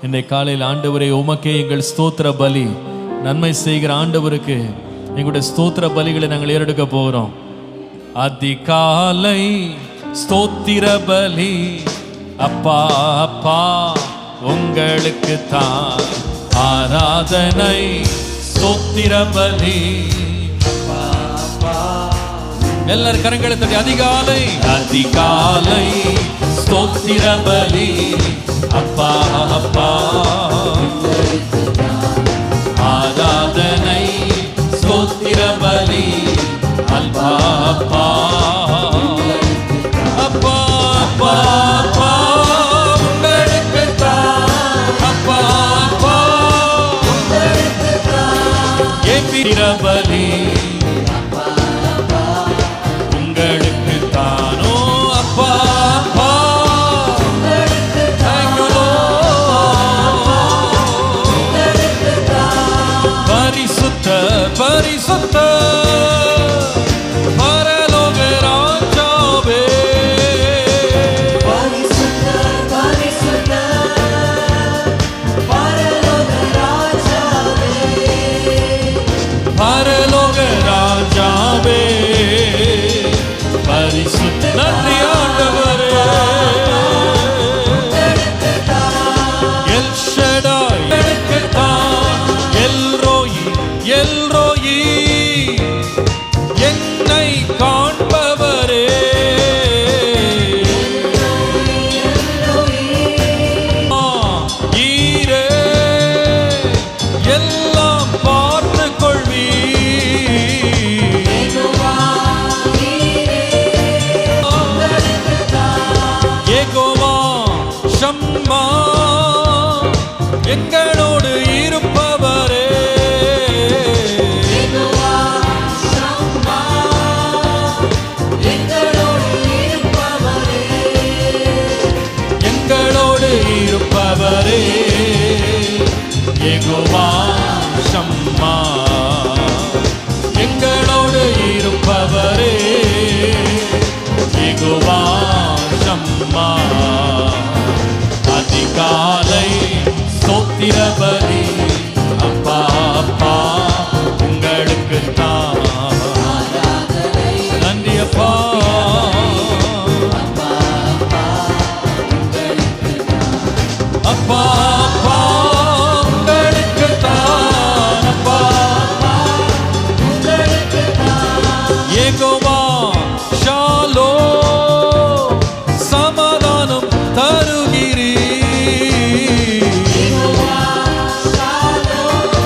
இன்றைய காலையில் ஆண்டவரே உமக்கே எங்கள் ஸ்தோத்திர பலி, நன்மை செய்கிற ஆண்டவருக்கு எங்களுடைய ஸ்தோத்திர பலிகளை நாங்கள் ஏறெடுக்க போகிறோம். அதிகாலை ஸ்தோத்திர பலி அப்பா அப்பா உங்களுக்கு தான் ஆராதனை. ஸ்தோத்திர பலி எல்லாரும் கரங்களை தட்டி அதிகாலை அதிகாலை ஸ்தோத்திர பலி அப்பா அப்பா ஆராதனை. ஸ்தோத்திர பலி அப்பா அப்பா அப்பா அப்பா அப்பா உங்களுக்கு தான் அப்பா அப்பா ஏபிர பலி உங்களுக்கு தானோ அப்பா அப்பா. பரிசுத்த பரிசுத்த பரலோக ராஜாவே, பரிசுத்த பரிசுத்த பரலோக ராஜாவே, பரலோக ராஜாவே பரிசுத்த. நன்றி ஆண்டவரே. எல் ஷடாய் எனக்கு தான், எல் ரோயி எல் ரோயி என்னை காண்பவரே. ஈரே எல்லாம் பார்த்து கொள்வீ. ஏகோவா ஷம்மா எங்களோடு இருப்பவரே. யெகோவா ஷம்மா எங்களோடு இருப்பவரே, எங்களோடு இருப்பவரே. யெகோவா ஷம்மா எங்களோடு இருப்பவரே. யெகோவா ஷம்மா. அதிகாலை ஸ்தோத்திர பலி அப்பா அப்பா உங்களுக்கு தான் நன்றி அப்பா. அப்பா அப்பா உங்களுக்கு தான் அப்பா. யெகோவா ஷாலோ சமாதானம் தருகிறீ. யெகோவா ஷாலோம்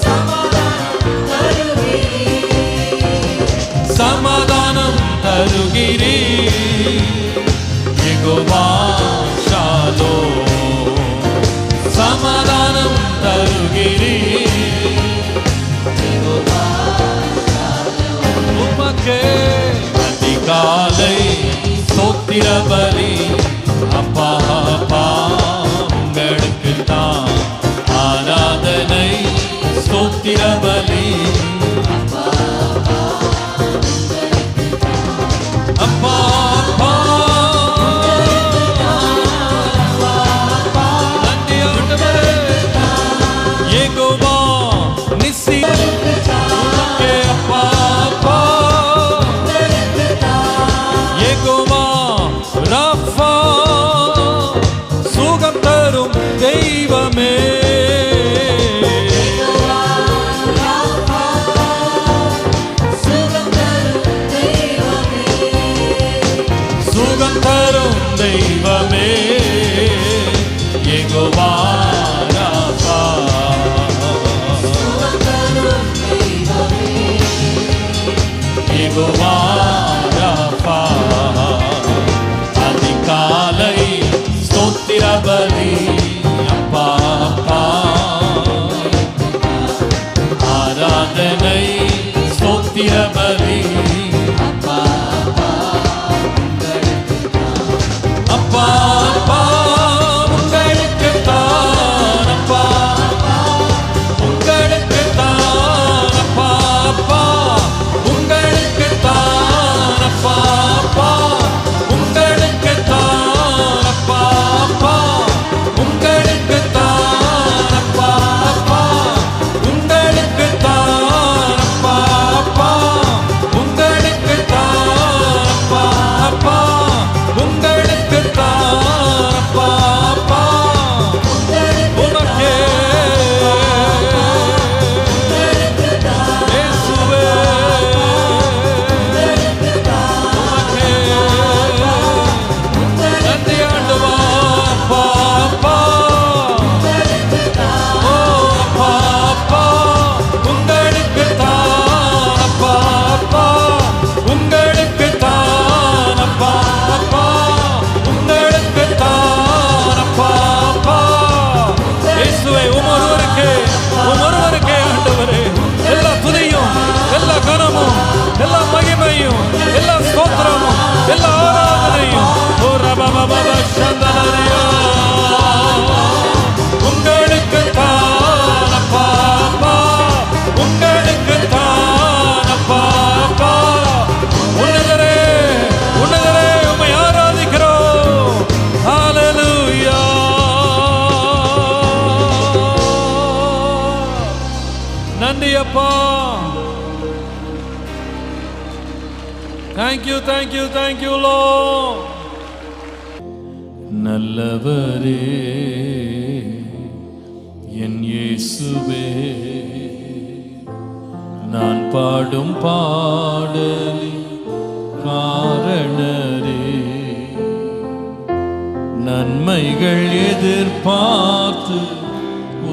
சமாதானம் தருகிறீர், சமாதானம் தருகிறீ. யெகோவா ஷாலோ சமாதானம் தருகிறீ. உமக்கே அதிகாலை ஸ்தோத்திர பலி அப்பா அப்பா உங்களுக்கு தான் ஆராதனை. ஸ்தோத்திர பலி அப்பா அப்பா நன்றி ஆண்டவரே. யெகோவா நிசி உமக்கே அப்பா அப்பா. யெகோவா ராஃபா சுகம் தரும் தெய்வமே. யெகோவா ராஃபா சுகம் தரும் தெய்வமே, சுகம் தரும் தெய்வமே. யெகோவா ராஃபா சுகம் தரும் தெய்வமே, யெகோவா ராஃபா. அதிகாலை ஸ்தோத்திர பலி அப்பா அப்பா ஆராதனை. ஸ்தோத்திர பலி அப்பா அப்பா உங்களுக்கு தான் அப்பா. உங்களுக்கு தான் அப்பா அப்பா. உங்களுக்கு தான் அப்பா அப்பா. உங்களுக்கு தான் அப்பா அப்பா. எல்லா ஆராதனையும் ஓ ரபபப சந்தனரியா உங்களுக்கு தான் அப்பா அப்பா உங்களுக்கு தான் அப்பா அப்பா உன்னதரே உன்னதரே உம்மை ஆராதிக்கிறோம் ஹalleluya நன்றி அப்பா thank you Lord நல்லவரே என் இயேசுவே நான் பாடும் பாடலின் காரணரே நன்மைகள் எதிர்பார்த்து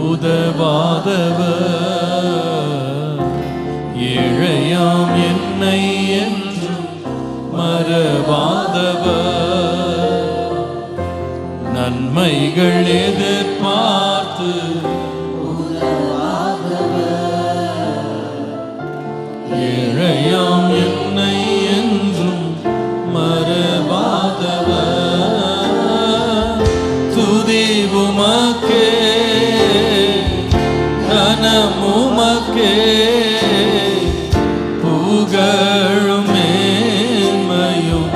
உதவாதவர் ஏழையாம் என்னை என்றும் மறவாதவர் நன்மைகள் எதிர்பார்த்து ஏழையாம் என்னை என்றும் மறவாதவர் துதி உமக்கே கனம் உமக்கே புகழும் மேன்மையும்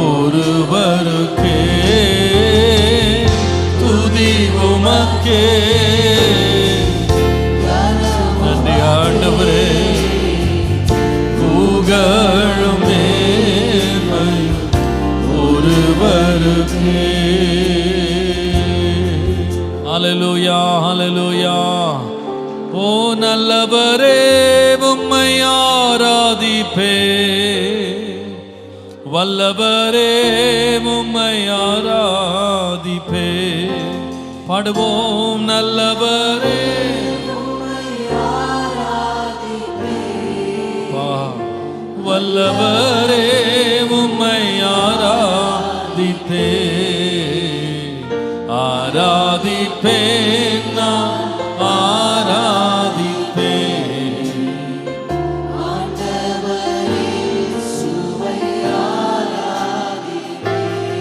ஒருவருக்கே துதி உமக்கே நன்றி ஆண்டவரே புகழும் மேன்மையும் ஒருவருக்கே ஹalleluya ஹalleluya ஓ நல்லவரே உம்மை ஆராதிப்பே வல்லவரே உம்மை ஆராதிப்பே பாடுவோம் நல்லவரே வல்லவரே உம்மை ஆராதிப்பே ஆராதிப்பேன் நான் ஆராதிப்பேன்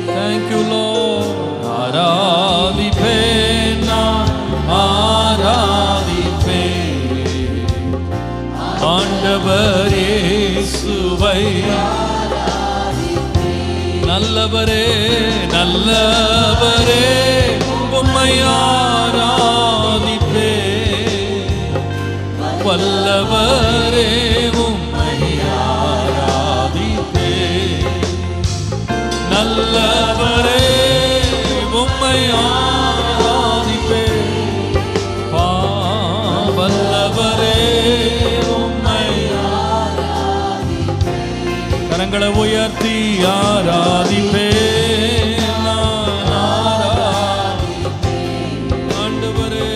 thank you Lord ஆராதிப்பேன் நான் ஆராதிப்பேன் ஆண்டவர் இயேசுவை நல்லவரே நல்லவரே உம்மை ஆராதிப்பேன் வல்லவரே உம்மை ஆராதிப்பேன் நல்லவரே உம்மை ஆராதிப்பேன் வல்லவரே உம்மை கரங்களை உயர்த்தி ஆராதிப்பேன் ஆண்டவரே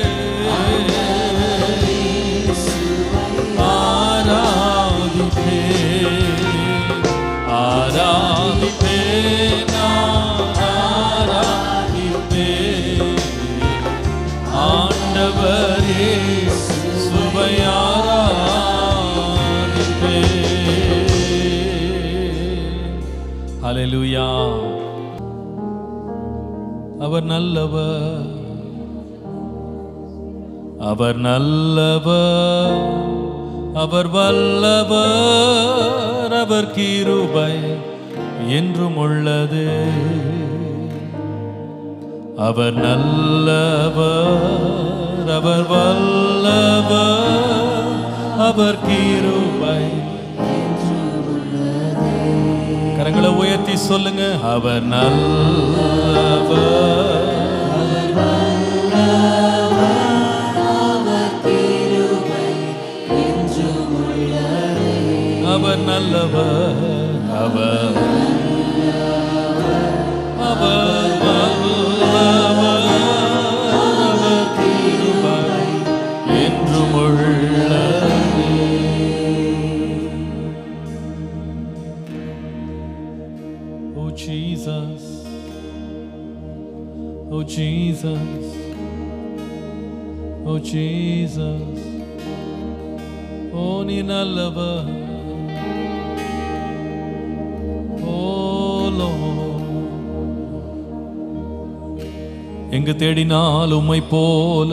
ஆராதிப்பேன் ஆராதிப்பேன் ஆராதிப்பேன் ஆண்டவரே சுவை ஆராதிப்பேன் ஹalleluya அவர் நல்லவர் அவர் நல்லவர் அவர் வல்லவர் அவர் கிருபை என்றும் உள்ளது அவர் நல்லவர் அவர் வல்லவர் அவர் கிருபை கரங்களை உயர்த்தி சொல்லுங்க அவர் நல்லவர் அவர் நல்லவர் அவர் அவர் வல்லவர் அவர் கிருபை என்றும் உள்ளது Oh Jesus Oh Jesus Oh Jesus Oh நீ நல்லவர் Oh எங்கு தேடினால் உம்மை போல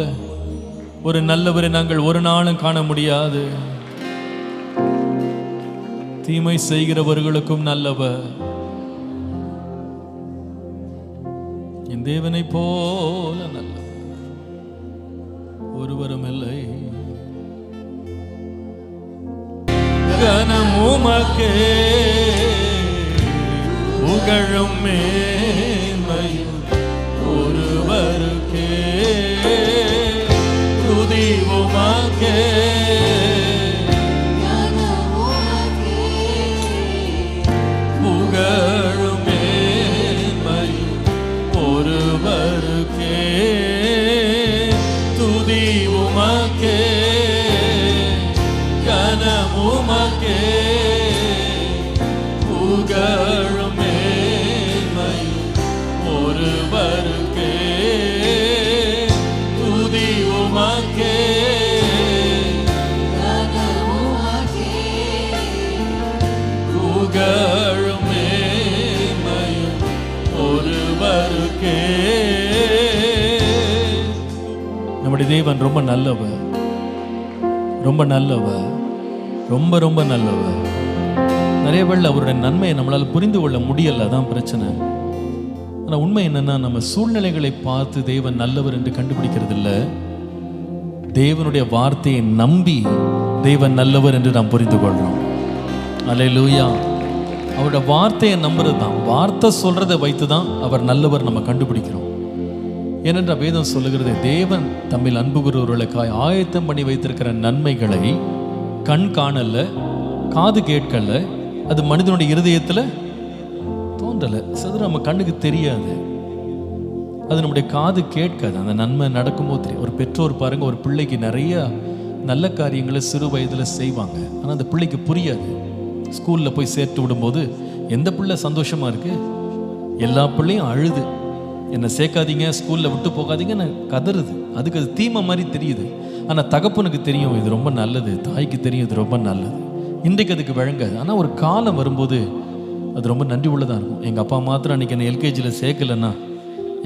ஒரு நல்லவரை நாங்கள் ஒரு நாளும் காண முடியாது. தீமை செய்கிறவர்களுக்கும் நல்லவர். என் தேவனை போல நல்லவர் ஒருவரும் இல்லை. கனம் உமக்கே, புகழும் மேன்மையும் ஒருவருக்கே, துதி உமக்கே, புகழும் மேன்மையும் ஒருவருக்கே, துதி உமக்கே, கனம் உமக்கே, புகழும் மேன்மையும் ஒருவருக்கே, துதி உமக்கே, புகழும் மேன்மையும் ஒருவருக்கே. நம்முடைய தேவன் ரொம்ப நல்லவர், ரொம்ப நல்லவர், ரொம்ப ரொம்ப நல்லவர். நிறைய பேர் அவருடைய நன்மையை நம்மளால் புரிந்து கொள்ள முடியல, அதான் பிரச்சனை. ஆனால் உண்மை என்னன்னா, நம்ம சூழ்நிலைகளை பார்த்து தேவன் நல்லவர் என்று கண்டுபிடிக்கிறது இல்லை, தேவனுடைய வார்த்தையை நம்பி தேவன் நல்லவர் என்று நாம் புரிந்து கொள்றோம். அல்லேலூயா. அவருடைய வார்த்தையை நம்புறது தான், வார்த்தை சொல்றதை வைத்து தான் அவர் நல்லவர் நம்ம கண்டுபிடிக்கிறோம். ஏனென்ற வேதம் சொல்லுகிறது, தேவன் தம்மில் அன்பு கூறுவர்களுக்காய் ஆயத்தம் பண்ணி வைத்திருக்கிற நன்மைகளை கண் காணல, காது கேட்கல, அது மனிதனுடைய இருதயத்தில் தோன்றலை. சதுர நம்ம கண்ணுக்கு தெரியாது, அது நம்முடைய காது கேட்காது. அந்த நன்மை நடக்கும்போது தெரியும். ஒரு பெற்றோர் பாருங்க, ஒரு பிள்ளைக்கு நிறைய நல்ல காரியங்களை சிறு வயதில் செய்வாங்க, ஆனால் அந்த பிள்ளைக்கு புரியாது. ஸ்கூலில் போய் சேர்த்து விடும்போது எந்த பிள்ளை சந்தோஷமாக இருக்கு, எல்லா பிள்ளையும் அழுது என்னை சேர்க்காதீங்க, ஸ்கூலில் விட்டு போகாதீங்கன்னு கதறுது. அதுக்கு அது தீமை மாதிரி தெரியுது. ஆனால் தகப்பனுக்கு தெரியும் இது ரொம்ப நல்லது, தாய்க்கு தெரியும் இது ரொம்ப நல்லது. இன்றைக்கு அதுக்கு வழங்காது. ஆனால் ஒரு காலம் வரும்போது அது ரொம்ப நன்றி உள்ளதாக இருக்கும். எங்கள் அப்பா மாத்திரம் அன்றைக்கி என்னை எல்கேஜியில் சேர்க்கலைன்னா,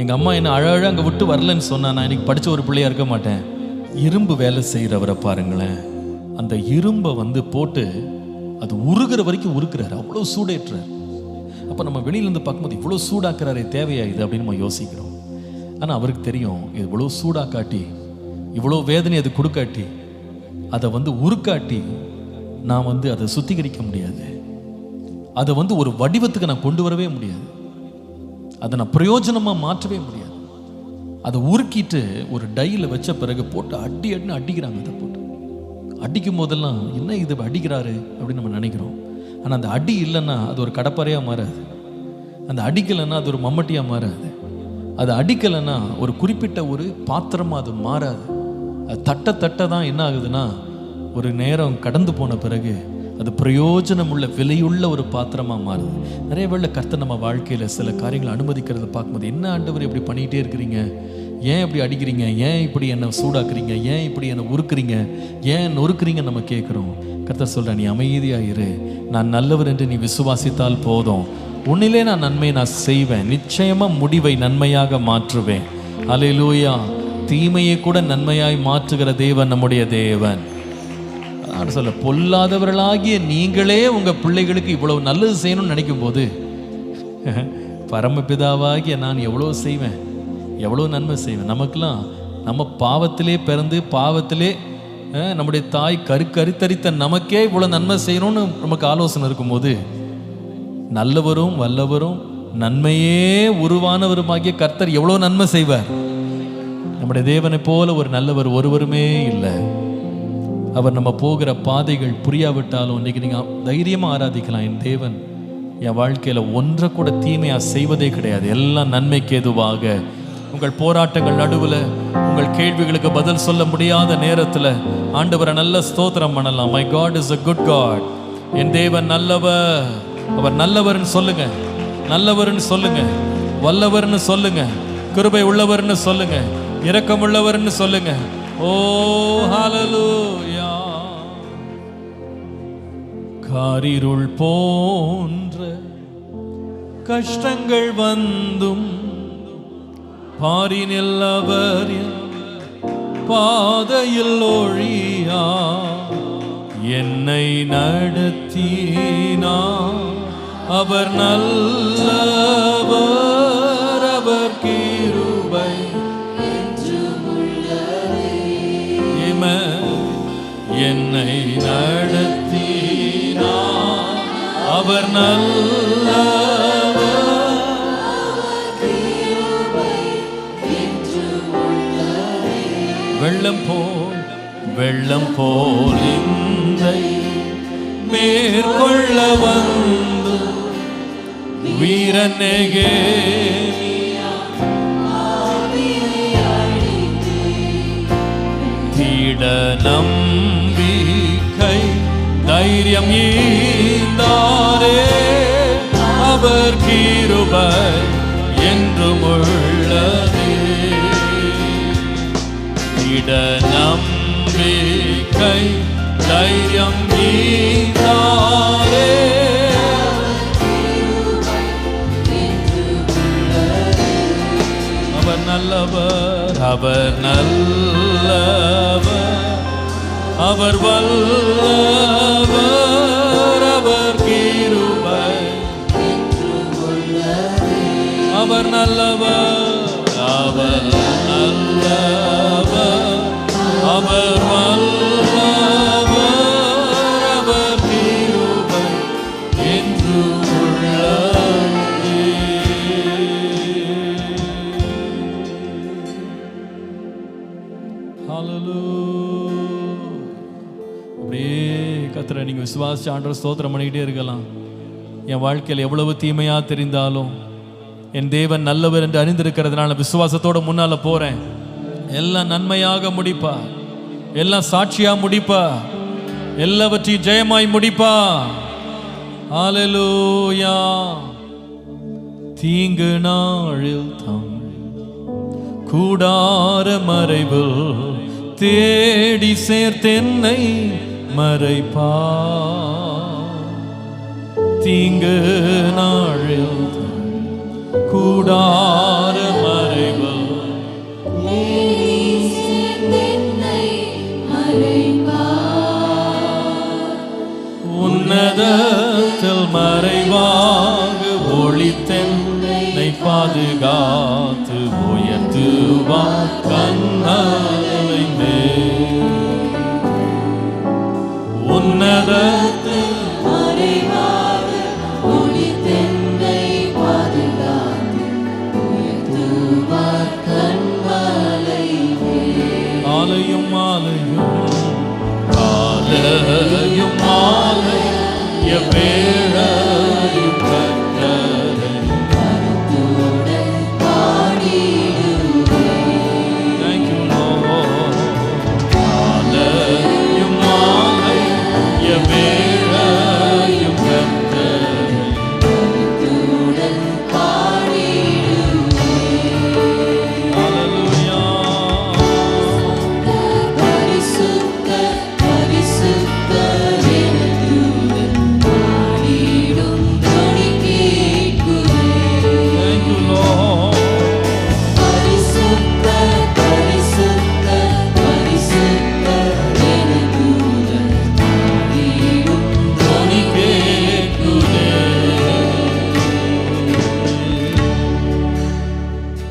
எங்கள் அம்மா என்னை அழகாக அங்கே விட்டு வரலன்னு சொன்னால் நான் இன்றைக்கி படித்த ஒரு பிள்ளையாக இருக்க மாட்டேன். இரும்பு வேலை செய்கிறவரை பாருங்களேன், அந்த இரும்பை போட்டு அது உருகிற வரைக்கும் உருக்குறாரு, அவ்வளோ சூடேற்றார். அப்போ நம்ம வெளியிலேருந்து பார்க்கும்போது இவ்வளோ சூடாக்குறாரே, தேவையா இது அப்படின்னு நம்ம யோசிக்கிறோம். ஆனால் அவருக்கு தெரியும் இது இவ்வளோ சூடாக்காட்டி, இவ்வளோ வேதனை அது கொடுக்காட்டி, அதை உருக்காட்டி நான் அதை சுத்திகரிக்க முடியாது, அதை ஒரு வடிவத்துக்கு நான் கொண்டு வரவே முடியாது, அதை நான் பிரயோஜனமாக மாற்றவே முடியாது. அதை உருக்கிட்டு ஒரு டையில் வச்ச பிறகு போட்டு அடின்னு அடிக்கிறாங்க. அதை போட்டு அடிக்கும் போதெல்லாம் என்ன இது அடிக்கிறாரு அப்படின்னு நம்ம நினைக்கிறோம். ஆனால் அந்த அடி இல்லைன்னா அது ஒரு கடப்பாறையாக மாறாது, அந்த அடிக்கலைன்னா அது ஒரு மம்மட்டியாக மாறாது, அது அடிக்கலைன்னா ஒரு குறிப்பிட்ட ஒரு பாத்திரமாக அது மாறாது. அது தட்ட தான் என்ன ஆகுதுன்னா, ஒரு நேரம் கடந்து போன பிறகு அது பிரயோஜனம் உள்ள விலையுள்ள ஒரு பாத்திரமாக மாறுது. நிறைய வேளை கர்த்தர் நம்ம வாழ்க்கையில் சில காரியங்களை அனுமதிக்கிறத பார்க்கும்போது, என்ன ஆண்டவர் இப்படி பண்ணிகிட்டே இருக்கிறீங்க, ஏன் இப்படி அடிக்கிறீங்க, ஏன் இப்படி என்னை சூடாக்குறீங்க, ஏன் இப்படி என்னை உருக்குறீங்க, ஏன் நொறுக்குறீங்க நம்ம கேட்குறோம். கர்த்தர் சொல்கிறேன், நீ அமைதியாக இரு, நான் நல்லவர் என்று நீ விசுவாசித்தால் போதும், உன்னிலே நான் நன்மையை நான் செய்வேன், நிச்சயமாக முடிவை நன்மையாக மாற்றுவேன். அல்லேலூயா. தீமையை கூட நன்மையாய் மாற்றுகிற தேவன் நம்முடைய தேவன். நான் சொல்ல, பொல்லாதவர்களாகிய நீங்களே உங்கள் பிள்ளைகளுக்கு இவ்வளவு நல்லது செய்யணும்னு நினைக்கும் போது, பரமபிதாவாகிய நான் எவ்வளோ செய்வேன், எவ்வளோ நன்மை செய்வேன். நமக்கெல்லாம் நம்ம பாவத்திலே பிறந்து பாவத்திலே நம்முடைய தாய் கருத்தரித்த நமக்கே இவ்வளோ நன்மை செய்யணும்னு நமக்கு ஆலோசனை இருக்கும்போது, நல்லவரும் வல்லவரும் நன்மையே உருவானவருமாகிய கர்த்தர் எவ்வளோ நன்மை செய்வார். நம்முடைய தேவனை போல ஒரு நல்லவர் ஒருவருமே இல்லை. அவர் நம்ம போகிற பாதைகள் புரியாவிட்டாலும் இன்னைக்கு நீங்கள் தைரியமாக ஆராதிக்கலாம். என் தேவன் என் வாழ்க்கையில் ஒன்றை கூட தீமையாக செய்வதே கிடையாது, எல்லாம் நன்மைக்கு ஏதுவாக. உங்கள் போராட்டங்கள் நடுவில், உங்கள் கேள்விகளுக்கு பதில் சொல்ல முடியாத நேரத்தில் ஆண்டவரை நல்ல ஸ்தோத்திரம் பண்ணலாம். My God is a good God. என் தேவன் நல்லவர். அவர் நல்லவர்னு சொல்லுங்க, நல்லவர்னு சொல்லுங்க, வல்லவர்னு சொல்லுங்க, கிருபை உள்ளவர்னு சொல்லுங்க, இரக்கம் உள்ளவர்னு சொல்லுங்க. ஓ ஹல்லேலூயா. காரிருள் போன்ற கஷ்டங்கள் வந்தும் பாரினில் அவர் பாதையில் ஒழியா என்னை நடத்தினார். அவர் நல்லவர், அவர் கிருபை என்னை நடத்தினார். அவர் நல்லவர், வெள்ளம் போல் இன்றை மேற்கொள்ள வந்து வீரனேகே தீட நம்பிக்கை தைரியம் ஈந்தாரே. அவர் கிருபை என்றும் உள்ளதே. திட நம்பிக்கை தைரியம் ஈந்தாரே. அவர் நல்லவர், அவர் நல்லவர், அவர் வல்லவர், அவர் கிருபை அவர் நல்லவர், அவர் நல்லவர், அவர் வல்லவர், அவர் கிருபை என்று உள்ளதே. ஹல்லேலூயா. அப்படியே கர்த்தரை நீங்க விசுவாசிச்சு ஆண்டவரை ஸ்தோத்திரம் பண்ணிக்கிட்டே இருக்கலாம். என் வாழ்க்கையில் எவ்வளவு தீமையா தெரிந்தாலும் என் தேவன் நல்லவர் என்று அறிந்திருக்கிறதுனால விசுவாசத்தோட முன்னால போறேன். எல்லாம் நன்மையாக முடிப்பா, எல்லாம் சாட்சியா முடிப்பா, எல்லாவற்றையும் ஜெயமாய் முடிப்பா. ஹல்லேலூயா. தீங்கு நாளில் தம் கூடார மறைவில் தேடி சேர்த்தென்னை மறைப்பா. தீங்கு நாளில் கூடார மறைவில் உன்னதத்தில் மறைவாக ஒளித்தென்னை பாதுகாத்து உயர்த்துவார் கண்ணாலை மேல். உன்னதத்தில் ஆலயம் ஆலயம் ஆலயம் ஆலயம் வேளையும் கர்த்தரை Thank you Lord. ஆலயம் ஆலயம் வேளையும் கர்த்தரை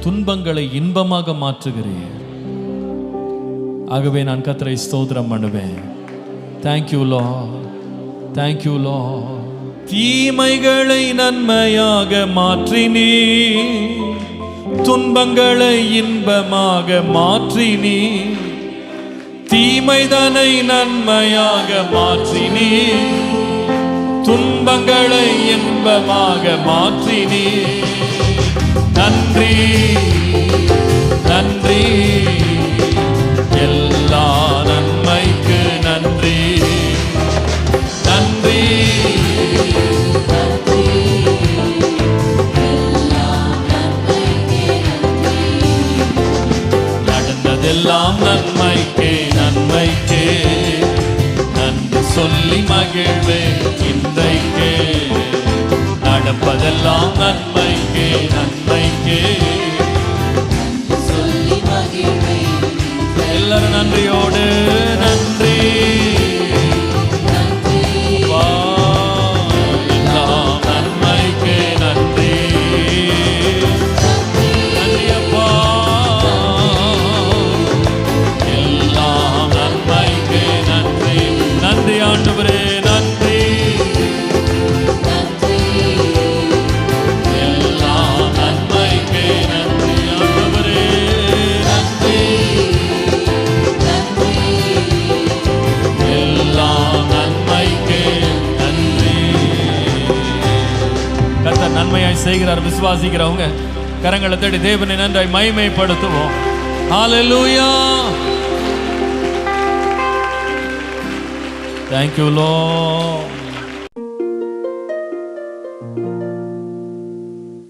துன்பங்களை இன்பமாக மாற்றுகிறீர். ஆகவே நான் கர்த்தரை ஸ்தோத்திரம் பண்ணுவேன். Thank you Lord, thank you Lord. தீமைகளை நன்மையாக மாற்றினீ, துன்பங்களை இன்பமாக மாற்றினீ. தீமைதனை நன்மையாக மாற்றினீ, துன்பங்களை இன்பமாக மாற்றினீ. நன்றி நன்றி, எல்லா நன்மைக்கு நன்றி. நன்றி நடந்ததெல்லாம் நன்மைக்கே நன்மைக்கே, நன்றி சொல்லி மகிழ்வே இன்றைக்கே. நடப்பதெல்லாம் எல்லாம் நன்மைக்கே நன்மைக்கே. சொல்லி மகிழ்வை எல்லாரும் நன்றியோடு நன்றி நன்றி அப்பா. எல்லாம் நன்மைக்கே நன்றி நன்றி அப்பா. எல்லாம் நன்மைக்கே நன்றி நன்றி ஆண்டவரே நன்றி. நன்றி எல்லாம் நன்மைக்கே நன்றி ஆண்டவரே நன்றி. நன்றி எல்லாம் நன்மைக்கே நன்றி. கர்த்தர் நன்மையாய் செய்கிறார். விசுவாசிக்கிறவங்க கரங்களை தட்டி தேவனை நன்றாய் மகிமைப்படுத்துவோம். ஹalleluya. Thank you Lord.